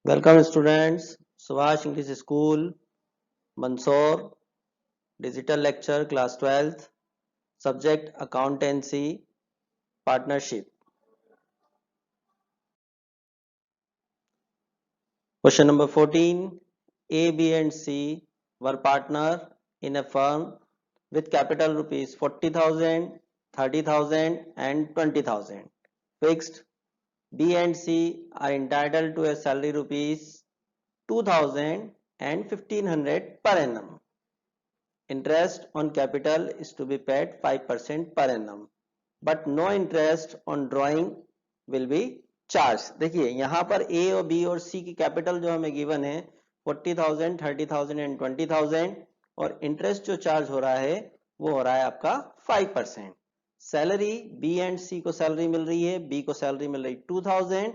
Welcome students, Subhash English School, Mandsaur, Digital Lecture, Class 12, Subject Accountancy, Partnership. Question number 14. A, B and C were partner in a firm with capital rupees 40,000, 30,000 and 20,000. Fixed. B and C are entitled to a salary rupees 2,000 and 1,500 per annum. Interest on capital is to be paid 5% per annum, but no interest on drawing will be charged. देखिए यहाँ पर A और B और C की capital जो हमें given है 40,000, 30,000 and 20,000 और इंटरेस्ट जो चार्ज हो रहा है वो हो रहा है आपका 5%. सैलरी B एंड C को सैलरी मिल रही है, B को सैलरी मिल रही 2,000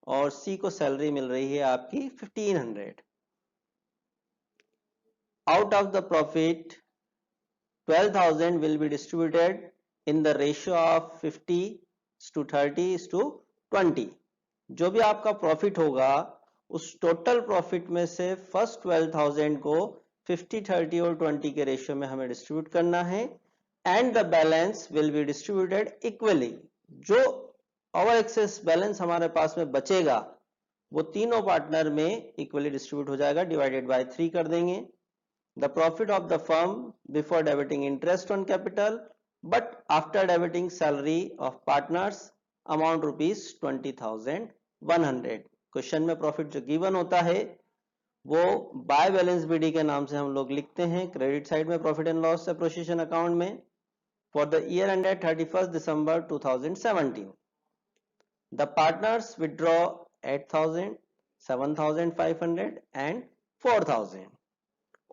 और C को सैलरी मिल रही है आपकी 1,500. Out of the profit, 12,000 will be distributed in the ratio of 50:30:20. जो भी आपका प्रॉफिट होगा उस टोटल प्रॉफिट में से फर्स्ट 12,000 को 50:30 और 20 के रेशियो में हमें डिस्ट्रीब्यूट करना है and the balance will be distributed equally. जो ओवर एक्सेस बैलेंस हमारे पास में बचेगा वो तीनों पार्टनर में इक्वली डिस्ट्रीब्यूट हो जाएगा, डिवाइडेड बाय 3 कर देंगे. The profit of the firm before debiting interest on capital but after debiting salary of partners amount rupees 20,100. Question में प्रॉफिट जो गिवन होता है वो बाय बैलेंस बीडी के नाम से हम लोग लिखते हैं क्रेडिट साइड में profit and loss appreciation account में for the year ended 31 December 2017. The partners withdraw 8,000, 7,500 and 4,000.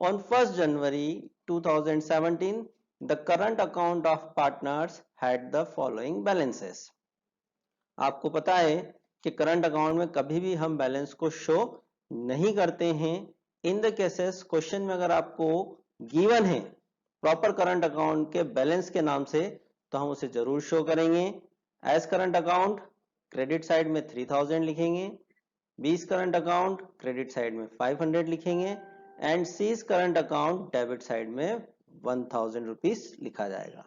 On 1st January 2017, the current account of partners had the following balances. आपको पता है कि करंट अकाउंट में कभी भी हम बैलेंस को शो नहीं करते हैं. इन द केसेस क्वेश्चन में अगर आपको गिवन है प्रॉपर करंट अकाउंट के बैलेंस के नाम से तो हम उसे जरूर शो करेंगे. As current account credit side में 3,000 लिखेंगे, बीस करंट अकाउंट क्रेडिट साइड में 500 लिखेंगे and C's current account debit side में 1,000 रुपीज लिखा जाएगा.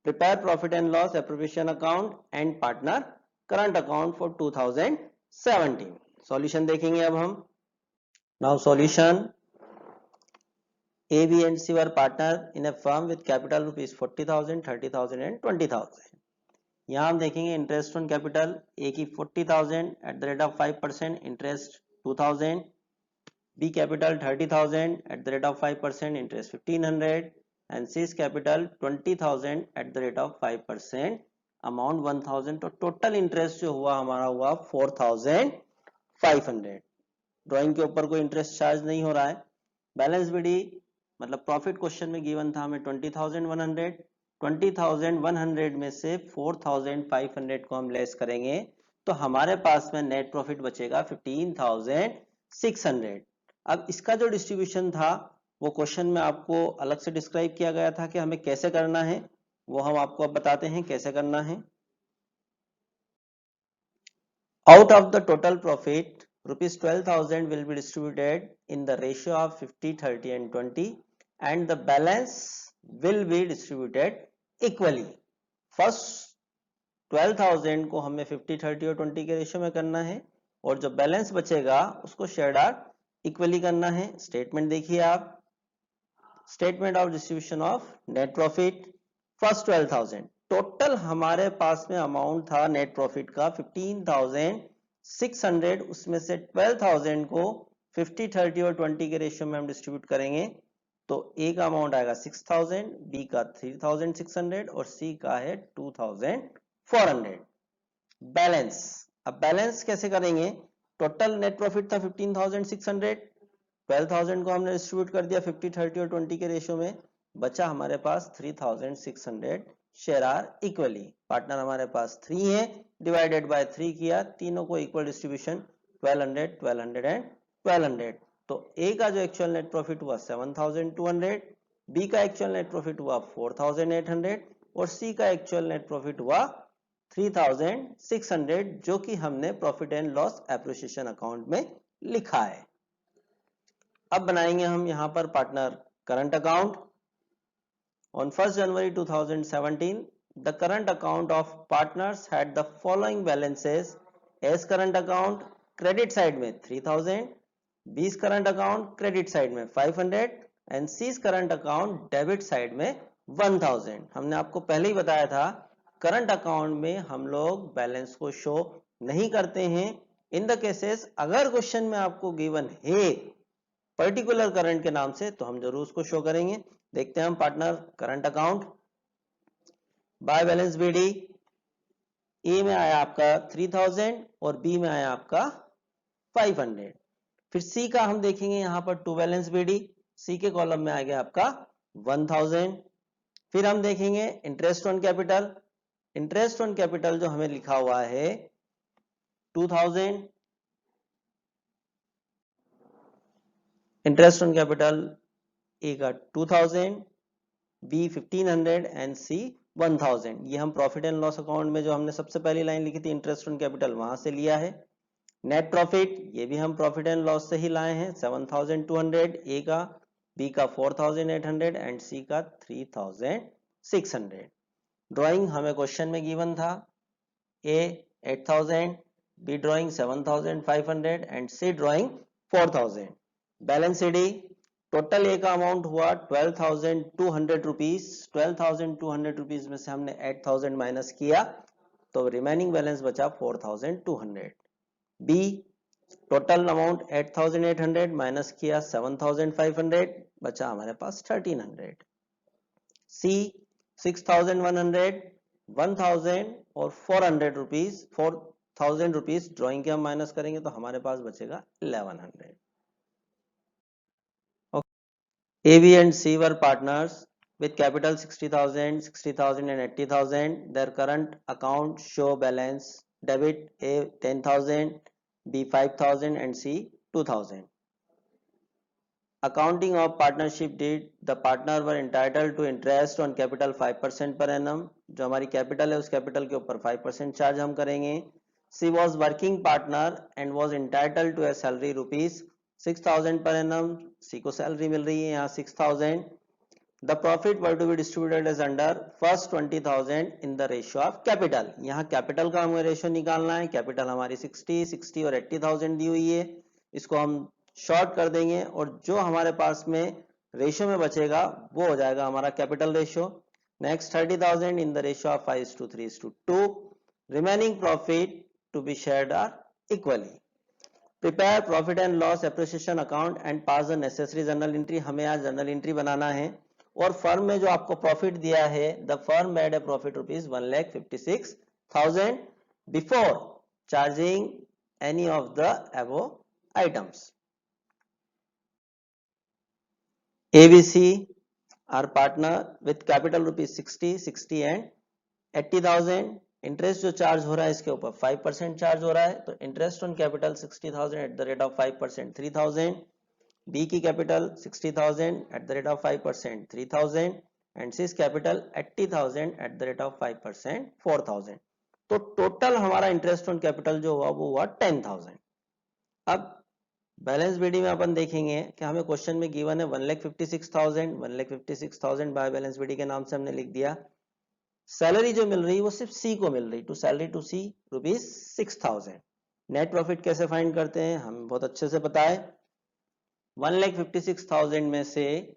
Prepare profit and loss appropriation account and partner current account for 2017. Solution देखेंगे अब हम. Now solution. A, B and C were partner in a firm with capital rupees 40,000, 30,000 and 20,000. यहाँ हम देखेंगे interest on capital A की 40,000 eight the rate of 5%, interest 2,000. B capital 30,000 at the rate of 5%, interest 1,500 and C's capital 20,000 at the rate of 5%, amount 1,000. तो total interest जो हुआ हमारा हुआ 4,500. Drawing के ऊपर कोई इंटरेस्ट चार्ज नहीं हो रहा है. बैलेंस बीडी मतलब प्रॉफिट क्वेश्चन में गिवन था हमें 20,100. 20,100 में से 4,500 को हम लेस करेंगे तो हमारे पास में नेट प्रॉफिट बचेगा 15,600. अब इसका जो डिस्ट्रीब्यूशन था वो क्वेश्चन में आपको अलग से डिस्क्राइब किया गया था कि हमें कैसे करना है, वो हम आपको अब बताते हैं कैसे करना है. Out of the total profit rupees 12,000 will be distributed in the ratio of 50, 30 and 20 and the balance will be distributed equally. First 12,000 को हमें 50, 30 और 20 के रेशियो में करना है और जो बैलेंस बचेगा उसको शेयरदार इक्वली करना है. स्टेटमेंट देखिए आप. Statement of distribution of net profit. First 12,000 total हमारे पास में अमाउंट था नेट प्रॉफिट का 15,600. उसमें से 12,000 को 50, 30 और 20 के रेशियो में हम डिस्ट्रीब्यूट करेंगे तो ए का अमाउंट आएगा 6,000, बी का 3,600 और सी का है 2,400. बैलेंस. अब बैलेंस कैसे करेंगे. टोटल नेट प्रॉफिट था 15,600. 12,000 को हमने डिस्ट्रीब्यूट कर दिया 50, 30 और 20 के रेशियो में. बचा हमारे पास 3,600. Share are equally. पार्टनर हमारे पास 3 है, डिवाइडेड बाय 3 किया, तीनों को इक्वल डिस्ट्रीब्यूशन 1200, 1200 एंड 1200. तो ए का जो एक्चुअल नेट प्रॉफिट हुआ 7,200, बी का एक्चुअल नेट प्रॉफिट हुआ 4,800 और सी का एक्चुअल नेट प्रॉफिट हुआ 3,600 जो कि हमने profit and loss appreciation account में लिखा है। अब बनाएंगे हम यहां पर partner current account. On 1st January 2017, the current account of partners had the following balances as current account credit side में 3000, B's current account credit side में 500 and C's current account debit side में 1000। हमने आपको पहले ही बताया था current account में हम लोग बैलेंस को शो नहीं करते हैं। इन द केसेस अगर क्वेश्चन में आपको गिवन है पर्टिकुलर करंट के नाम से तो हम जरूर उसको शो करेंगे। देखते हैं हम partner current account by balance BD. A में आया आपका 3000 और बी में आया आपका 500। फिर सी का हम देखेंगे यहां पर टू बैलेंस बीडी। सी के कॉलम में आ गया आपका 1000। फिर हम देखेंगे interest on capital. Interest on capital जो हमें लिखा हुआ है 2000। इंटरेस्ट ऑन कैपिटल ए का 2000, बी 1500 एंड सी 1000। ये हम प्रॉफिट एंड लॉस अकाउंट में जो हमने सबसे पहली लाइन लिखी थी इंटरेस्ट ऑन कैपिटल वहां से लिया है। नेट प्रॉफिट ये भी हम प्रॉफिट एंड लॉस से ही लाए हैं 7200 ए का, बी का 4800 एंड सी का 3600। ड्राइंग हमें क्वेश्चन में गिवन था A 8000, B drawing 7500 and C drawing 4000। Balance CD total A का अमाउंट हुआ 12,200 रुपीज। 12,200 रुपीज में से हमने 8,000 माइनस किया तो रिमेनिंग बैलेंस बचा 4,200। बी टोटल अमाउंट 8,800 माइनस किया 7,500 बचा हमारे पास 1,300। सी 6,100, 1,000 और 400 रुपीज 4,000 रुपीज ड्रॉइंग के हम माइनस करेंगे तो हमारे पास बचेगा 1,100। A, B and C were partners with capital 60,000, 60,000 and 80,000. Their current account show balance debit A 10,000, B 5,000 and C 2,000. Accounting of partnership deed, the partner were entitled to interest on capital 5% per annum. जो हमारी capital है उस capital के ऊपर 5% charge हम करेंगे। C was working partner and was entitled to a salary rupees 6,000 per annum। सी को salary मिल रही है यहाँ 6,000। The profit were to be distributed as under first 20,000 in the ratio of capital. यहाँ कैपिटल का हमें रेशियो निकालना है। कैपिटल हमारी 60 और 80,000 दी हुई है, इसको हम शॉर्ट कर देंगे और जो हमारे पास में रेशियो में बचेगा वो हो जाएगा हमारा capital ratio. Next 30,000 in the ratio of 5:3:2। Remaining profit to be shared are equally. Prepare profit and loss appreciation account and pass the necessary journal entry. हमें आज जर्नल एंट्री बनाना है और फर्म में जो आपको प्रॉफिट दिया है the firm made a profit rupees 1,56,000 before charging any of the above items. ABC are partner with capital rupees 60 and 80,000। Interest जो चार्ज हो रहा है इसके ऊपर 5% चार्ज हो रहा है तो interest on capital 60,000 at the rate of 5% 3,000। B की capital 60,000 at the rate of 5% 3,000 and C's capital 80,000 at the rate of 5% 4,000। तो टोटल हमारा इंटरेस्ट ऑन कैपिटल जो हुआ वो हुआ 10,000। अब बैलेंस बीडी में अपन देखेंगे कि हमें क्वेश्चन में गिवन है 1,56,000 बाय बैलेंस बीडी के नाम से हमने लिख दिया। सैलरी जो मिल रही है वो सिर्फ सी को मिल रही, to salary to C rupees 6,000। Net profit कैसे फाइंड करते हैं हमें बहुत अच्छे से पता है। 1,56,000 में से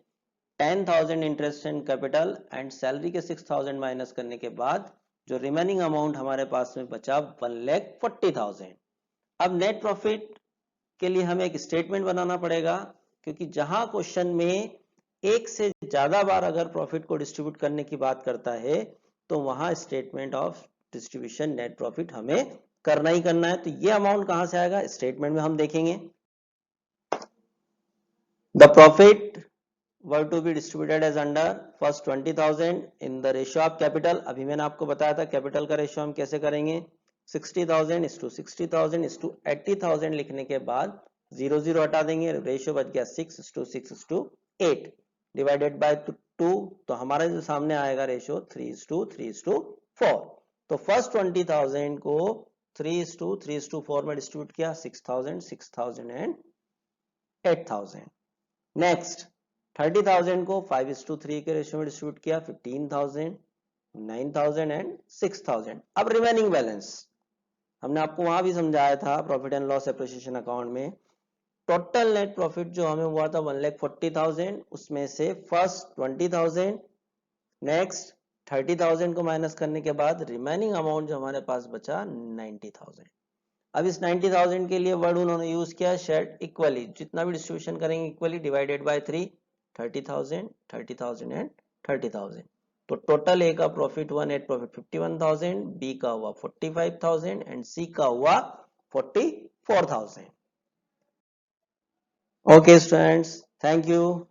10,000 interest and capital and salary के 6,000 माइनस करने के बाद जो रिमेनिंग अमाउंट हमारे पास में बचा 1,40,000। अब नेट प्रॉफिट के लिए हमें एक स्टेटमेंट बनाना पड़ेगा क्योंकि जहां क्वेश्चन में एक से ज्यादा बार अगर प्रॉफिट को डिस्ट्रीब्यूट करने की बात करता है तो वहां statement of distribution net profit हमें करना ही करना है। तो ये अमाउंट कहां से आएगा स्टेटमेंट में हम देखेंगे। The profit were to be distributed as under first 20,000 in the ratio of capital. अभी मैंने आपको बताया था कैपिटल का रेशियो हम कैसे करेंगे 60,000 is to 60,000 is to 80,000 लिखने के बाद 0 हटा देंगे, रेशियो बच गया 6:8 डिवाइडेड बाय 2 तो हमारा जो सामने आएगा रेशियो 3:4। तो फर्स्ट 20,000 को 3:4 में डिस्ट्रीब्यूट किया, 6,000, 6,000 एंड 8,000। नेक्स्ट 30,000 को 5:3 के रेशियो में डिस्ट्रीब्यूट किया, 15,000, 9,000 एंड 6,000। अब रिमेनिंग बैलेंस हमने आपको वहां भी समझाया था profit and loss appreciation account में। टोटल नेट प्रॉफिट जो हमें हुआ था 1,40,000, उसमें से फर्स्ट 20,000, नेक्स्ट 30,000 को माइनस करने के बाद रिमेनिंग अमाउंट जो हमारे पास बचा 90,000। अब इस 90,000 के लिए वर्ड उन्होंने यूज किया शेयर्ड इक्वली, जितना भी डिस्ट्रीब्यूशन करेंगे इक्वली डिवाइडेड बाय 3, 30,000, 30,000 एंड 30,000। तो टोटल ए का प्रॉफिट हुआ, नेट प्रॉफिट 51,000, बी का हुआ 45,000 एंड सी का हुआ 44,000। Okay students, thank you.